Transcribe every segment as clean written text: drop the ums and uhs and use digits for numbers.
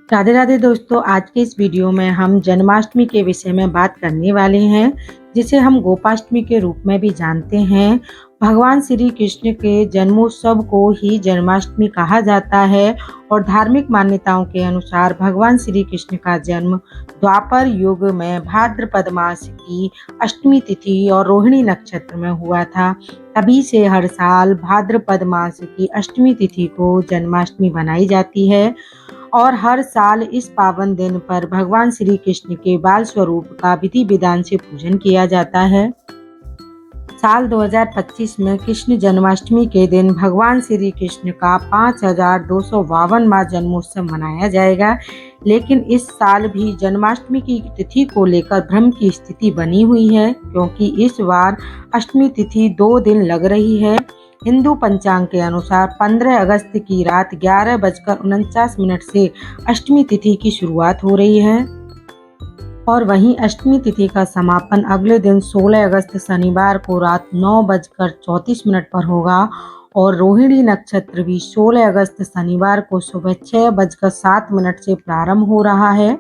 राधे राधे दोस्तों, आज के इस वीडियो में हम जन्माष्टमी के विषय में बात करने वाले हैं, जिसे हम गोपाष्टमी के रूप में भी जानते हैं। भगवान श्री कृष्ण के जन्मोत्सव को ही जन्माष्टमी कहा जाता है और धार्मिक मान्यताओं के अनुसार भगवान श्री कृष्ण का जन्म द्वापर युग में भाद्रपद मास की अष्टमी तिथि और रोहिणी नक्षत्र में हुआ था। तभी से हर साल भाद्रपद मास की अष्टमी तिथि को जन्माष्टमी मनाई जाती है और हर साल इस पावन दिन पर भगवान श्री कृष्ण के बाल स्वरूप का विधि विधान से पूजन किया जाता है। साल 2025 में कृष्ण जन्माष्टमी के दिन भगवान श्री कृष्ण का 5252वां जन्मोत्सव मनाया जाएगा, लेकिन इस साल भी जन्माष्टमी की तिथि को लेकर भ्रम की स्थिति बनी हुई है, क्योंकि इस बार अष्टमी तिथि 2 दिन लग रही है। हिंदू पंचांग के अनुसार 15 अगस्त की रात 11:49 से अष्टमी तिथि की शुरुआत हो रही है और वहीं अष्टमी तिथि का समापन अगले दिन 16 अगस्त शनिवार को रात 9:34 पर होगा और रोहिणी नक्षत्र भी 16 अगस्त शनिवार को सुबह 6:07 से प्रारंभ हो रहा है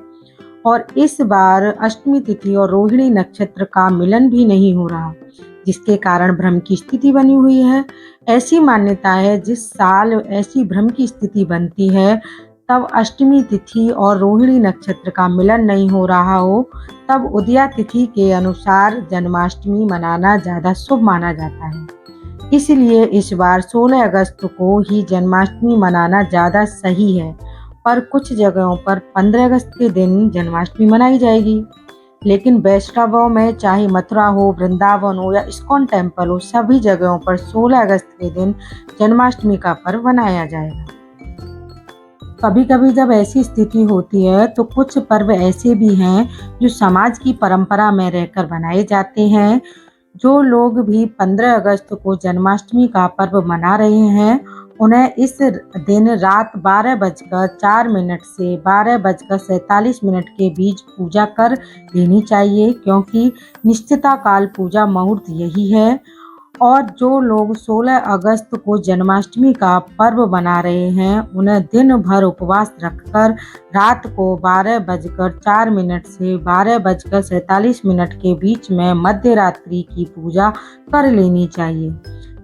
और इस बार अष्टमी तिथि और रोहिणी नक्षत्र का मिलन भी नहीं हो रहा, जिसके कारण भ्रम की स्थिति बनी हुई है। ऐसी मान्यता है जिस साल ऐसी भ्रम की स्थिति बनती है तब अष्टमी तिथि और रोहिणी नक्षत्र का मिलन नहीं हो रहा हो, तब उदया तिथि के अनुसार जन्माष्टमी मनाना ज़्यादा शुभ माना जाता है। इसलिए इस बार 16 अगस्त को ही जन्माष्टमी मनाना ज़्यादा सही है, पर कुछ जगहों पर 15 अगस्त के दिन जन्माष्टमी मनाई जाएगी। लेकिन वैष्णवों में चाहे मथुरा हो, वृंदावन हो या इस्कॉन टेम्पल हो, सभी जगहों पर 16 अगस्त के दिन जन्माष्टमी का पर्व मनाया जाएगा। कभी कभी जब ऐसी स्थिति होती है तो कुछ पर्व ऐसे भी हैं जो समाज की परंपरा में रहकर बनाए जाते हैं। जो लोग भी 15 अगस्त को जन्माष्टमी का पर्व मना रहे हैं, उन्हें इस दिन रात 12:04 से 12:47 के बीच पूजा कर लेनी चाहिए, क्योंकि निश्चिता काल पूजा मुहूर्त यही है। और जो लोग 16 अगस्त को जन्माष्टमी का पर्व मना रहे हैं, उन्हें दिन भर उपवास रखकर रात को 12:04 से 12:47 के बीच में मध्य रात्रि की पूजा कर लेनी चाहिए।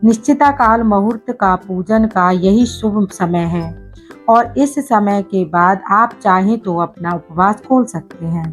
निश्चिता काल मुहूर्त का पूजन का यही शुभ समय है और इस समय के बाद आप चाहें तो अपना उपवास खोल सकते हैं,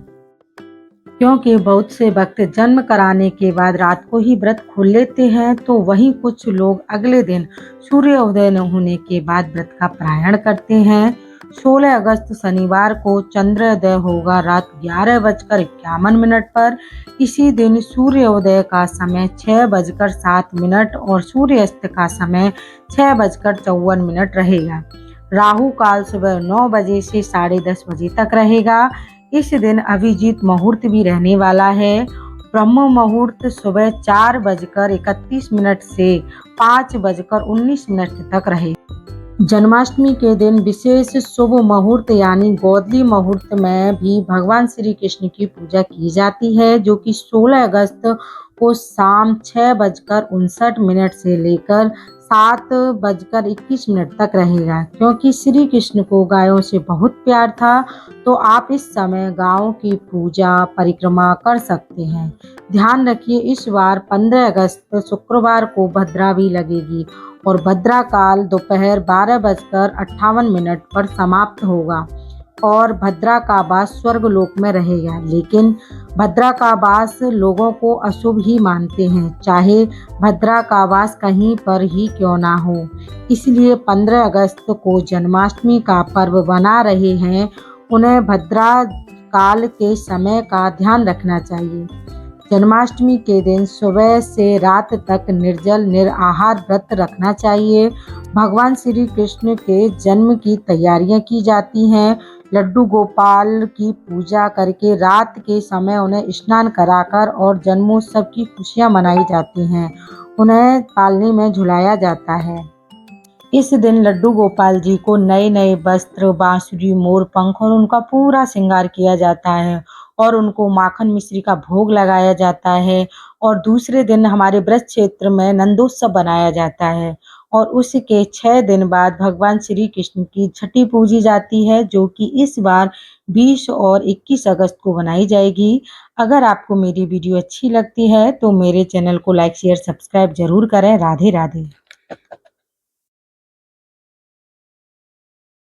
क्योंकि बहुत से भक्त जन्म कराने के बाद रात को ही व्रत खोल लेते हैं, तो वहीं कुछ लोग अगले दिन सूर्योदय न होने के बाद व्रत का पारायण करते हैं। 16 अगस्त शनिवार को चंद्रोदय होगा रात 11:51 पर। इसी दिन सूर्योदय का समय 6:07 और सूर्यास्त का समय 6:54 रहेगा। राहु काल सुबह 9 बजे से 10:30 बजे तक रहेगा। इस दिन अभिजीत मुहूर्त भी रहने वाला है। ब्रह्म मुहूर्त सुबह 4:31 से 5:19 तक रहेगा। जन्माष्टमी के दिन विशेष शुभ मुहूर्त यानी गोधली मुहूर्त में भी भगवान श्री कृष्ण की पूजा की जाती है, जो कि 16 अगस्त को शाम 6:59 से लेकर 7:21 तक रहेगा। क्योंकि श्री कृष्ण को गायों से बहुत प्यार था, तो आप इस समय गायों की पूजा परिक्रमा कर सकते हैं। ध्यान रखिए, इस बार 15 अगस्त शुक्रवार को भद्रा भी लगेगी और भद्रा काल दोपहर 12:58 पर समाप्त होगा और भद्रा का वास स्वर्ग लोक में रहेगा। लेकिन भद्रा का वास लोगों को अशुभ ही मानते हैं, चाहे भद्रा का वास कहीं पर ही क्यों ना हो। इसलिए 15 अगस्त को जन्माष्टमी का पर्व मना रहे हैं, उन्हें भद्रा काल के समय का ध्यान रखना चाहिए। जन्माष्टमी के दिन सुबह से रात तक निर्जल निराहार व्रत रखना चाहिए। भगवान श्री कृष्ण के जन्म की तैयारियां की जाती हैं। लड्डू गोपाल की पूजा करके रात के समय उन्हें स्नान कराकर और जन्मोत्सव की खुशियां मनाई जाती हैं। उन्हें पालने में झुलाया जाता है। इस दिन लड्डू गोपाल जी को नए नए वस्त्र, बांसुरी, मोर पंख और उनका पूरा श्रृंगार किया जाता है और उनको माखन मिश्री का भोग लगाया जाता है। और दूसरे दिन हमारे ब्रज क्षेत्र में नंदोत्सव बनाया जाता है और उसके 6 दिन बाद भगवान श्री कृष्ण की छठी पूजी जाती है, जो कि इस बार 20 और 21 अगस्त को बनाई जाएगी। अगर आपको मेरी वीडियो अच्छी लगती है तो मेरे चैनल को लाइक शेयर सब्सक्राइब जरूर करें। राधे राधे।